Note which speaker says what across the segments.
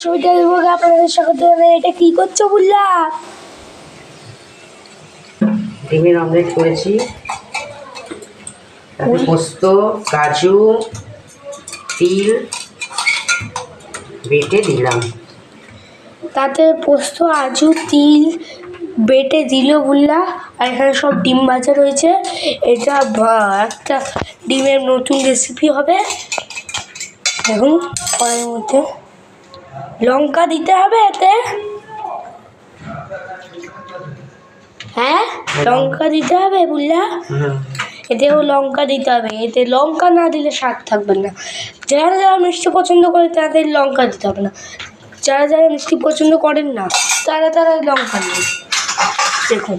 Speaker 1: ছবিটা দেবো আপনাদের স্বাগত। এটা কি করছো বুল্লা?
Speaker 2: ডিমের অমলেট করেছি, তাতে পোস্ত, কাজু, তিল বেটে দিলাম।
Speaker 1: তাতে পোস্ত, কাজু, তিল বেটে দিল বুল্লা। আর এখানে সব ডিম ভাজা রয়েছে। এটা একটা ডিমের নতুন রেসিপি হবে। দেখুন কড়াইয়ের মধ্যে লঙ্কা দিতে হবে এতে। হ্যাঁ, লঙ্কা দিতে হবে বুল্লা। এতেও লঙ্কা দিতে হবে। এতে লঙ্কা না দিলে স্বাদ থাকবে না। যারা যারা মিষ্টি পছন্দ করে তাদের লঙ্কা দিতে হবে না। যারা যারা মিষ্টি পছন্দ করেন না তারা লঙ্কা দেবেন। দেখুন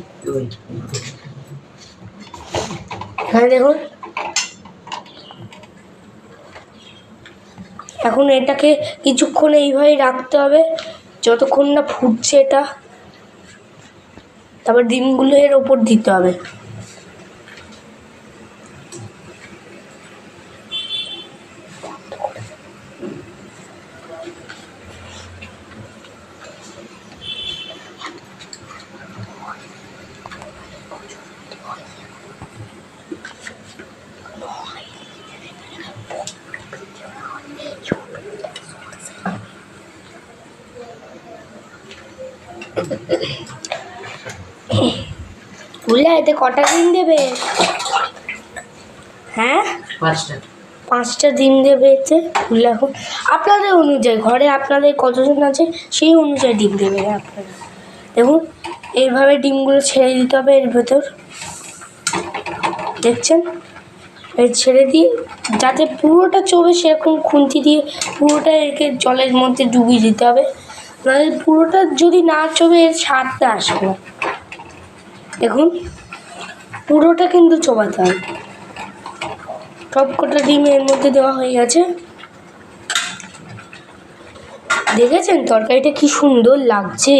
Speaker 1: হ্যাঁ, দেখুন এখন এটাকে কিছুক্ষণ এইভাবেই রাখতে হবে যতক্ষণ না ফুটছে এটা। তারপর ডিমগুলো এর ওপর দিতে হবে। বুঝলে এতে কটা ডিম দেবে? হ্যাঁ, 5টা ডিম দেবে এতে। বুঝলে এখন আপনাদের অনুযায়ী, ঘরে আপনাদের কতজন আছে সেই অনুযায়ী ডিম দেবে আপনারা। দেখুন এইভাবে ডিমগুলো ছেড়ে দিতে হবে এর ভেতর। দেখছেন, এর ছেড়ে দিয়ে যাতে পুরোটা চোবে সেরকম খুন্তি দিয়ে পুরোটা একে জলের মধ্যে ডুবিয়ে দিতে হবে। নাহলে পুরোটা যদি না চোবে এর স্বাদটা আসবে না। দেখুন পুরোটা কিন্তু চোবাতে হবে। সবকটা ডিম এর মধ্যে দেওয়া হয়ে গেছে। দেখেছেন তরকারিটা কি সুন্দর লাগছে।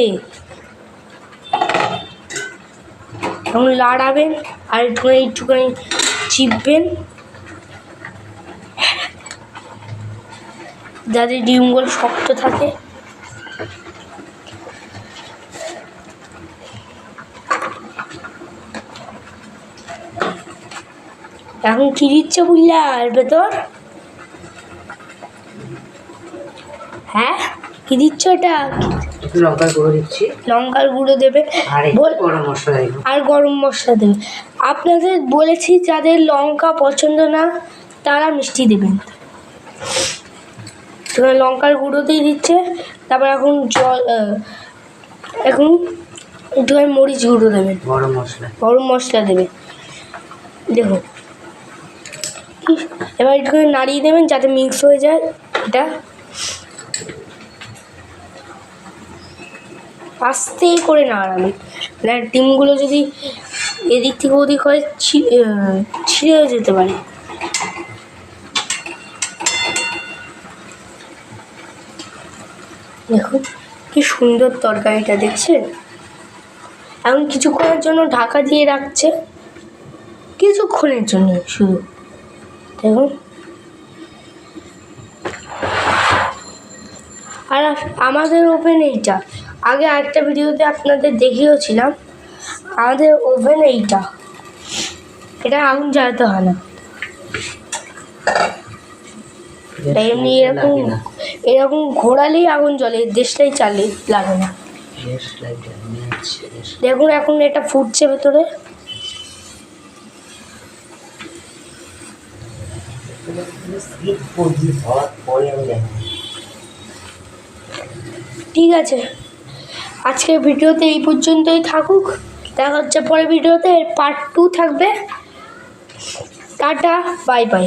Speaker 1: এখন লাড়াবেন আর একটুখানি চিপবেন যাতে ডিমগুলো শক্ত থাকে। এখন কি দিচ্ছে বুঝলা এর ভেতর? হ্যাঁ, কি দিচ্ছ? এটা
Speaker 2: লঙ্কার গুঁড়ো দিচ্ছি।
Speaker 1: লঙ্কার গুঁড়ো দেবে আর গরম মশলা দেবে। আপনাদের বলেছি যাদের লঙ্কা পছন্দ না তারা মিষ্টি দেবেন। লঙ্কার গুঁড়ো দিয়ে দিচ্ছে। তারপর এখন এখন একটুখানি মরিচ গুঁড়ো দেবেন, গরম মশলা দেবে। দেখুন এবার একটুখানি নাড়িয়ে দেবেন যাতে মিক্স হয়ে যায় এটা। আস্তে করে নাড়াবেন, না ডিমগুলো যদি এদিক থেকে ওদিক হয় ছিঁড়েও যেতে পারে। দেখুন কি সুন্দর তরকারিটা, দেখছেন? এখন কিছুক্ষণের জন্য ঢাকা দিয়ে রাখছে, কিছুক্ষণের জন্য শুধু। দেখুন আর আমাদের ওভেন এইটা, আগে আরেকটা ভিডিওতে আপনাদের দেখিয়েছিলাম। আমাদের ওভেন এইটা, এটা আগুন জ্বালাতে হয় না। এমনি এরকম ঘোরালেই আগুন জ্বলে, দেশটাই চালে লাগে না। দেখুন এখন এটা ফুটছে ভেতরে। ঠিক আছে, আজকের ভিডিওতে এই পর্যন্তই থাকুক। দেখা হচ্ছে পরের ভিডিওতে। এর পার্ট 2 থাকবে। Tata, bye bye.